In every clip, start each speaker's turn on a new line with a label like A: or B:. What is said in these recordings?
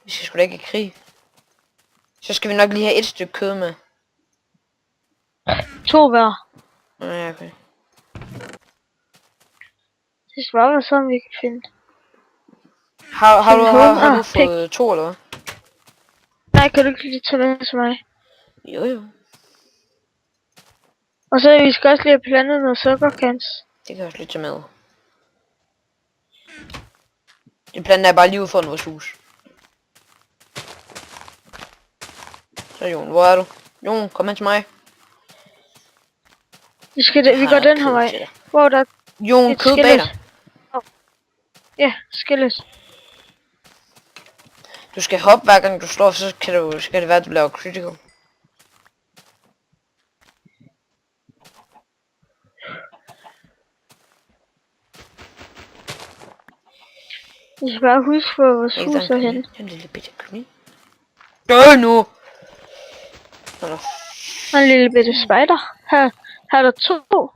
A: Vi skal sgu da ikke i krig. Så skal vi nok lige have et stykke kød med.
B: 2 hver.
A: Ja, okay.
B: Det skal bare være sådan, vi kan finde.
A: Har du fået 2 eller hvad?
B: Nej, kan du ikke lige tage med til mig?
A: Jo.
B: Og så vi skal også lige have plantet noget sukkerkans.
A: Det kan jeg også lige tage med. Det planter jeg bare lige ud foran vores hus. Så Jon, hvor er du? Jon, kom hen til mig.
B: Vi går den her vej. Hvor der
A: Jon, kød bag dig.
B: Ja, skillet.
A: Du skal hoppe hver gang du slår, så skal det være, at du laver critical.
B: Vi skal bare huske, hvor vores hus er henne.
A: En lille bitte kylling. Dø nu!
B: Og en lille bitte spider. Her er der 2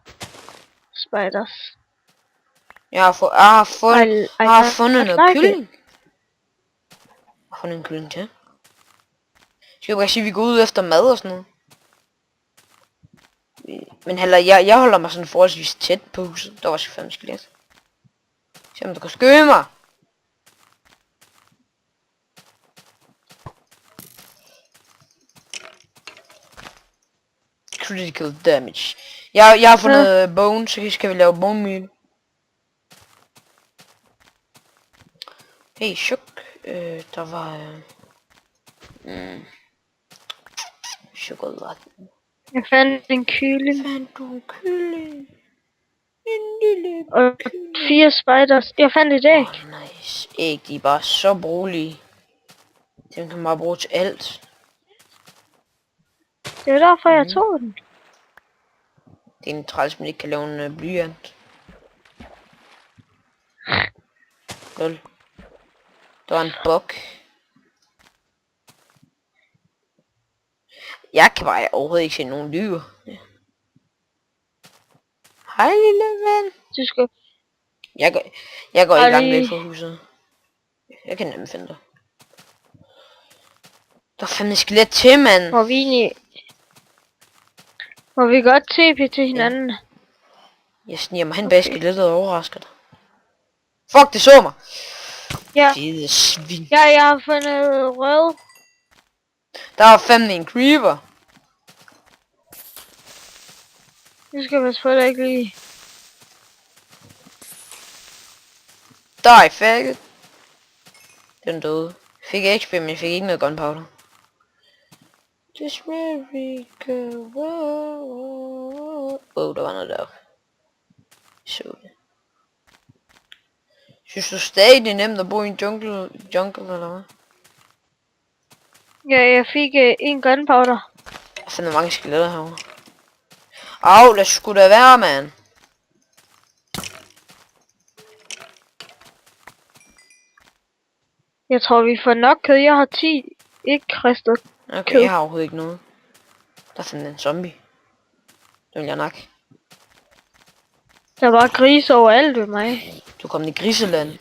B: spiders.
A: Jeg har fundet noget kylling. Jeg har fundet en kylling til. Skal jeg bare sige, at vi går ud efter mad og sådan noget. Men heller, jeg holder mig sådan forholdsvis tæt på huset. Der var også 5 skelet. Se om du kan skøde mig. Critical damage. Jeg har fundet bone, så skal vi lave bone meal. Hey, chok. Der var... chokolade.
B: Jeg fandt en kylling.
A: Fandt du en kylling? En lille
B: og 4 spiders. Jeg fandt et æg.
A: Nice. Æg, de er bare så brugelige. Dem kan man bare bruge til alt.
B: Det er derfor, jeg tog den.
A: Det er en træls, man ikke kan lave en blyant. Lol. Der var en bug. Jeg kan bare overhovedet ikke se nogen lyver. Ja. Hej lille ven.
B: Du skal...
A: Jeg går ikke langt væk fra huset. Jeg kan nemt finde dig. Der er fandme skelet til, mand.
B: Må vi godt TP til hinanden? Ja.
A: Jeg sniger mig hen bag skelettet og overrasker dig. Fuck, det så mig.
B: Ja.
A: Fede svin.
B: Ja, jeg har fundet rød.
A: Der var fandme en creeper.
B: Nu skal jeg passe på, at jeg ikke lige...
A: Die, faggot. Den døde. Fik XP, men jeg fik ikke noget gunpowder. This very good. Wow, der var noget deroppe. Så det. Synes du stadig, det er nemt at bo i en jungle eller hvad?
B: Ja, jeg fik en gunpowder.
A: Jeg finder mange skeletter herovre. Au, lad sgu da være, mand.
B: Jeg tror, vi får nok kød. Jeg har 10 ikke kristet.
A: Okay, jeg har overhovedet ikke noget. Der fandt en zombie. Det vil jeg nok.
B: Der var grise overalt ved mig.
A: Du kom i griseland.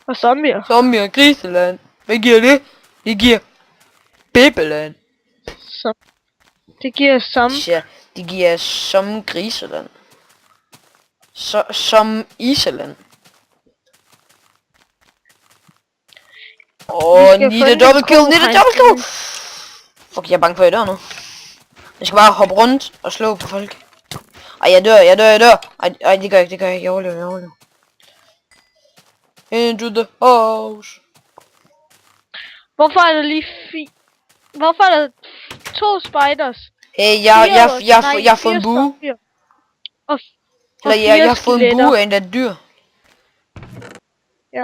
B: Og zombier.
A: Zombier og griseland. Hvad giver det? Det giver Babyland.
B: Så det giver som...
A: Ja, det giver som griseland. Som Iseland. Need a double kill. Fuck, jeg er bange for, at jeg dør nu. Jeg skal bare hoppe rundt og slå på folk. Ej, jeg dør. Ej, det gør jeg ikke. Jeg overlever. Into the house.
B: Hvorfor er der lige Hvorfor er der 2 spiders?
A: Hey, jeg har fået en bue. Eller jeg har fået en bue af en der dyr.
B: Ja.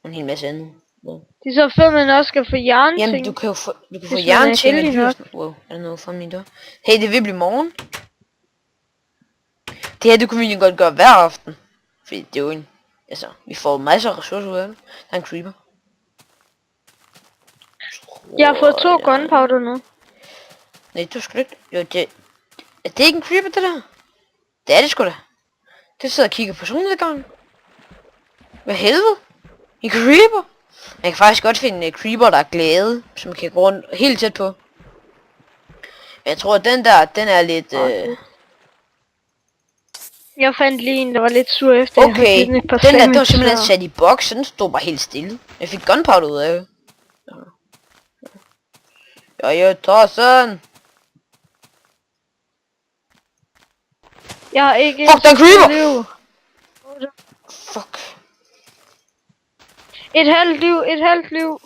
A: En hel masse andet.
B: Wow. Det er så fedt, man også skal få jernting.
A: Jamen, du kan få jernting af dyr. Wow, er der noget for min dør? Hey, det vil blive morgen. Det her, det kunne vi jo godt gøre hver aften. Fordi det er jo en... Altså, vi får masser af ressourcer ud af det. Der er en creeper.
B: Jeg har fået 2 gunpowder nu.
A: Nej, du skal ikke... Jo, er det ikke en creeper, det der? Det er det sgu da. Det sidder og kigger på solnedgangen. Hvad helvede? En creeper? Man kan faktisk godt finde en creeper, der er glade, som kan gå rundt helt tæt på. Men jeg tror, at den der, den er lidt...
B: Jeg fandt lige en, der var lidt sur efter, jeg havde
A: Okay,
B: givet den et par
A: den der, den var
B: damage,
A: simpelthen
B: så-
A: sat i boks, den stod bare helt stille. Jeg fik gunpowder ud af det. Ja, jeg tager sådan.
B: Jeg har ikke...
A: Fuck, der er en creeper!
B: liv.
A: Fuck.
B: Et halvt liv.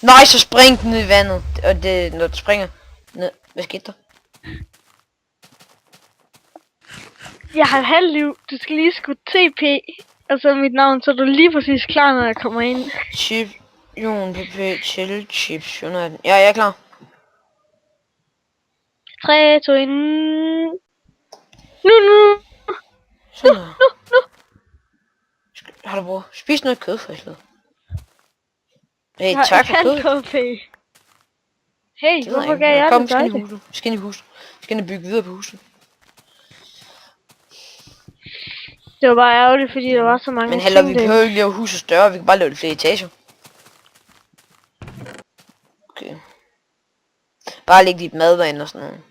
A: Nej, så spring den ned i vandet. Og det, når det springer ned. Hvad skete der?
B: Jeg har et halvt liv. Du skal lige skrive TP, og så mit navn, så er du lige præcis klar, når jeg kommer ind.
A: Chip, Jon, PP, chill, chips, 118. Ja, jeg er klar.
B: 3, 2, 1... Nu!
A: Sådan der. Har du brug? Spis noget kød for helvede. Hey,
B: Jeg har
A: tak
B: et
A: for kød.
B: halvt KP. Hey,
A: Det ved
B: hvorfor
A: ikke.
B: gav jeg
A: Kom,
B: det
A: skal
B: dig
A: ind i
B: det?
A: huset. Skal ind i huset. Skal ind og bygge videre på huset.
B: Det var bare ærgerligt, fordi der var så mange
A: Men heller vi
B: ting der.
A: behøver ikke lave huset større, vi kan bare lave det flere etager. Okay. Bare lægge dit madvand og sådan noget.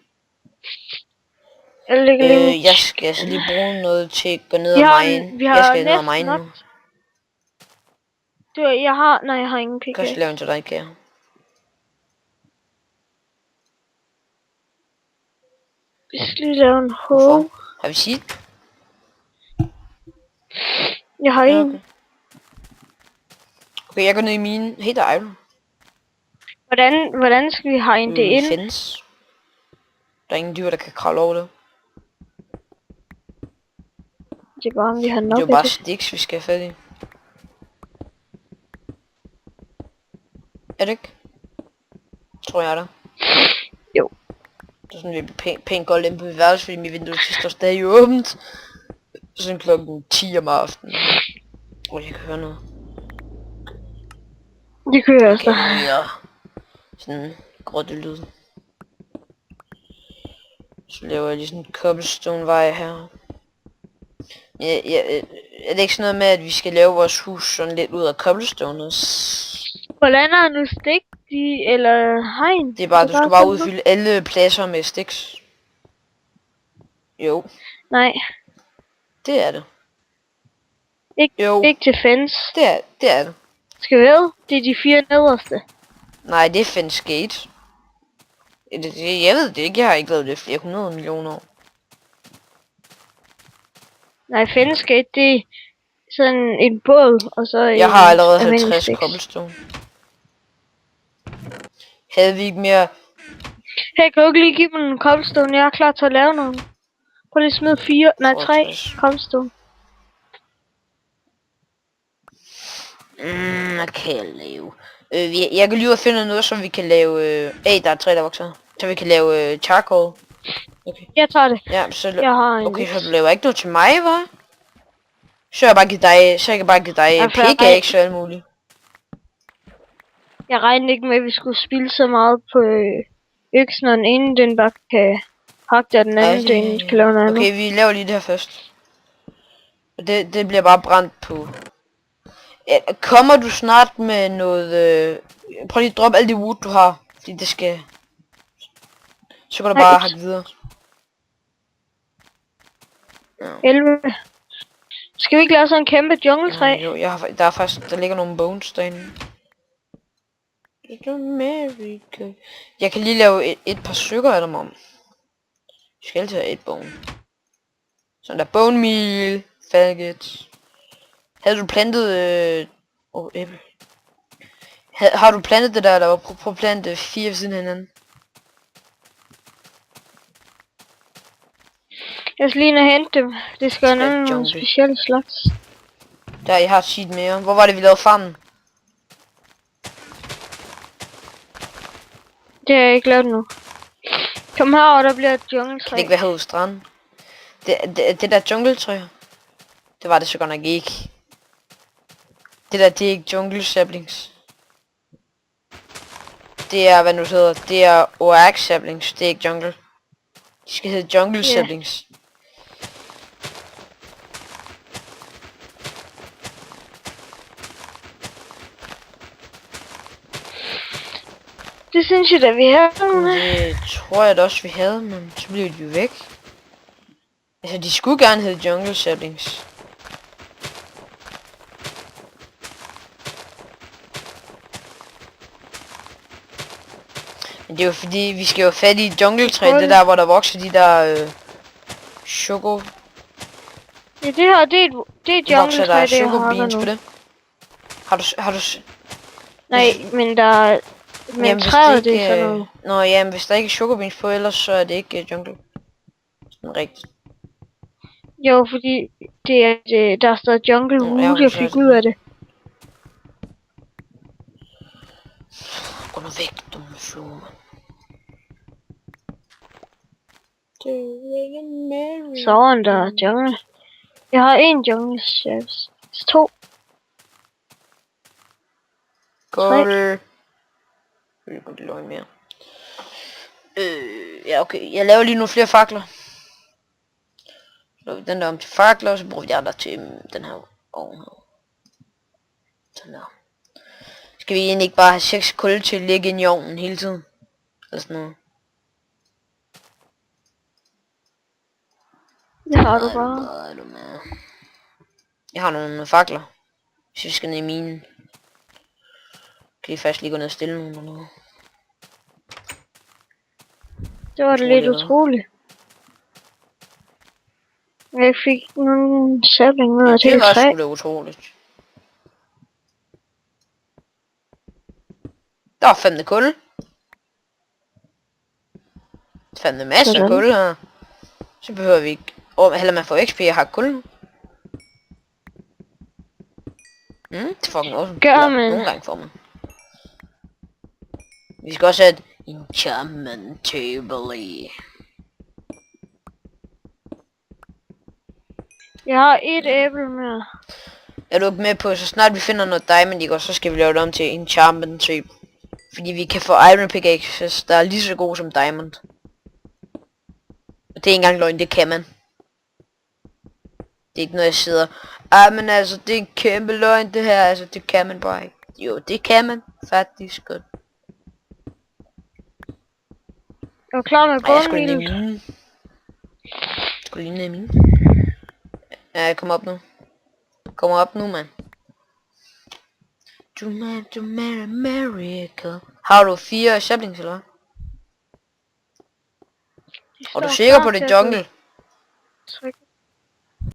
B: Jeg lægger lige
A: Jeg skal altså lige bruge noget til at gå ned
B: Vi
A: og
B: har
A: mine.
B: en- vi
A: Jeg
B: har
A: skal ned og
B: næsten
A: mine
B: nok.
A: nu.
B: Jeg har ingen
A: Jeg kan også
B: pickaxe.
A: lave en til dig, kære.
B: Vi skal lige lave en
A: Hvorfor?
B: hole.
A: Har vi sit?
B: Jeg har
A: Ja,
B: en.
A: okay. Okay, jeg går ned i mine. Hey, der er iron.
B: Hvordan skal vi hegne det ind?
A: Findes. Der er ingen dyr, der kan kravle over det.
B: Det er bare, om vi har
A: Det
B: nok
A: er jo
B: af
A: bare
B: det.
A: sticks, vi skal have fat i. Er det ikke? Tror jeg der.
B: Jo.
A: Det er sådan lidt pænt godt inde på mit værelse, fordi mit vindue står stadig åbent. Sådan klokken 10 om aftenen. Og jeg kan høre noget.
B: Det kører jeg altså.
A: Okay, ja. Sådan gråt lyd. Så laver jeg lige sådan en cobblestone vej her. Er det ikke sådan noget med, at vi skal lave vores hus sådan lidt ud af cobblestones?
B: Hvordan er nu stik eller hegn?
A: Det er bare, du skal bare
B: sådan
A: udfylde alle pladser med sticks. Jo,
B: noget? Nej,
A: det er det.
B: Ikke-
A: Jo,
B: ikke til fence.
A: det er det.
B: Skal vi ved? Det er de 4 nederste.
A: Nej, det er fence gate. Jeg ved det ikke, jeg har ikke lavet det i flere 100 millioner år.
B: Nej, fence gate, det er sådan en båd, og så
A: Jeg
B: en
A: har allerede
B: almindelig
A: 50
B: sticks.
A: cobblestone. Havde vi ikke mere?
B: Hey, kan du ikke lige give mig en cobblestone? Jeg er klar til at lave nogle. Prøv lige at smide 3
A: 62.
B: cobblestone.
A: Hvad kan jeg lave? Jeg kan lige ud og finde noget, som vi kan lave... der er 3, der vokser. Så vi kan lave charcoal. Okay.
B: Jeg tager det.
A: Ja, så...
B: Jeg har en.
A: Okay, så du laver ikke noget til mig, hva'? Så jeg kan bare give dig
B: Ja, for jeg
A: pickaxe og alt muligt.
B: Jeg regnede ikke med, at vi skulle spille så meget på øksen, og den ene den bare kan hakke det, og den anden den kan lave noget andet.
A: Okay, vi laver lige det her først. Og det bliver bare brændt på. Ja, kommer du snart med noget... prøv lige at droppe alt det wood, du har. Fordi det skal... Så kan du
B: Nej,
A: bare
B: ikke.
A: hakke videre.
B: 11. Skal vi ikke lave sådan en kæmpe jungletræ?
A: Jo, der ligger nogle bones derinde. America. Jeg kan lige lave et par stykker af dem om. Jeg skal altid have et bone. Sådan der bone meal, faggot. Havde du plantet æble? Har du plantet det der var på plante 4 ved siden af hinanden?
B: Jeg skal lige ind og hente dem. Det skal være nogle
A: jungle.
B: specielle slags.
A: Der, jeg har et sheet mere. Hvor var det vi lavede farmen?
B: Det har jeg ikke lavet nu. Kom herover, der bliver et
A: Kan
B: jungletræ.
A: det ikke være herude ved stranden? Det der jungletræ. Det var det så godt nok ikke. Det er ikke jungle saplings. Det er, hvad nu det hedder, det er oak saplings, det er ikke jungle. De skal hedde jungle
B: Ja.
A: saplings.
B: Det synes jeg da, vi har.
A: Det tror jeg da også, vi havde, men så blev de jo væk. Altså, de skulle gerne hedde Jungle Saplings. Men det er jo fordi, vi skal jo have fat i et jungletræ, det der, hvor der vokser de der choco.
B: Ja, det her, det er et
A: Vokser der
B: jungle-træ, det jeg
A: choco
B: hakker
A: beans
B: nu.
A: på det? Har du
B: Nej, men der... Men
A: jamen,
B: træet, det er sådan noget.
A: Nå, jamen, hvis der ikke er choco beans på, ellers så er det ikke jungle. Sådan rigtigt.
B: Jo, fordi det er, der står jungle
A: Nå, ja,
B: wood,
A: okay,
B: jeg
A: så er
B: fik
A: det
B: ud af det.
A: Gå nu væk, dumme flue.
B: Så er der jungle. Jeg har en jungle chefs. 2.
A: Går det? Jeg kan ikke løgn mere. Ja, okay. Jeg laver lige nogle flere fakler. Så laver vi den der om til fakler, og så bruger vi de andre til den her ovn her. Sådan der. Skal vi egentlig ikke bare have 6 kul til at ligge ind i ovnen hele tiden? Eller sådan noget.
B: Det har du bare.
A: Jeg har nogle fakler. Hvis vi skal ned i minen. Kan I faktisk lige gå ned og stille nogle eller noget?
B: Det var da lidt utroligt. Jeg fik nogen sapling ud af
A: Det
B: til
A: var
B: 3.
A: sgu da utroligt. Der var fandme kul. Fandme masser af kul her. Så behøver vi ikke... Heller man får XP og har kul nu. Det er fucking awesome.
B: Gør man.
A: Nogle gange får man. Vi skal også have et enchantment table i.
B: Jeg har et æble mere.
A: Er du ikke med på, så snart vi finder noget diamond, ikke? Og så skal vi lave det om til enchantment table. Fordi vi kan få iron pickaxes, der er lige så gode som diamond. Og det er ikke engang løgn, det kan man. Det er ikke noget, jeg sidder... men altså, det er en kæmpe løgn, det her. Altså, det kan man bare ikke. Jo, det kan man faktisk godt.
B: Jeg er klar med
A: Ej, jeg skulle lige
B: bundmil.
A: mine. Skulle lige ned i mine. Ja, kom op nu. Kom op nu, mand. Du miracle. Har du 4 saplings, eller hvad? Og du er sikker på det jungle?
B: Tryk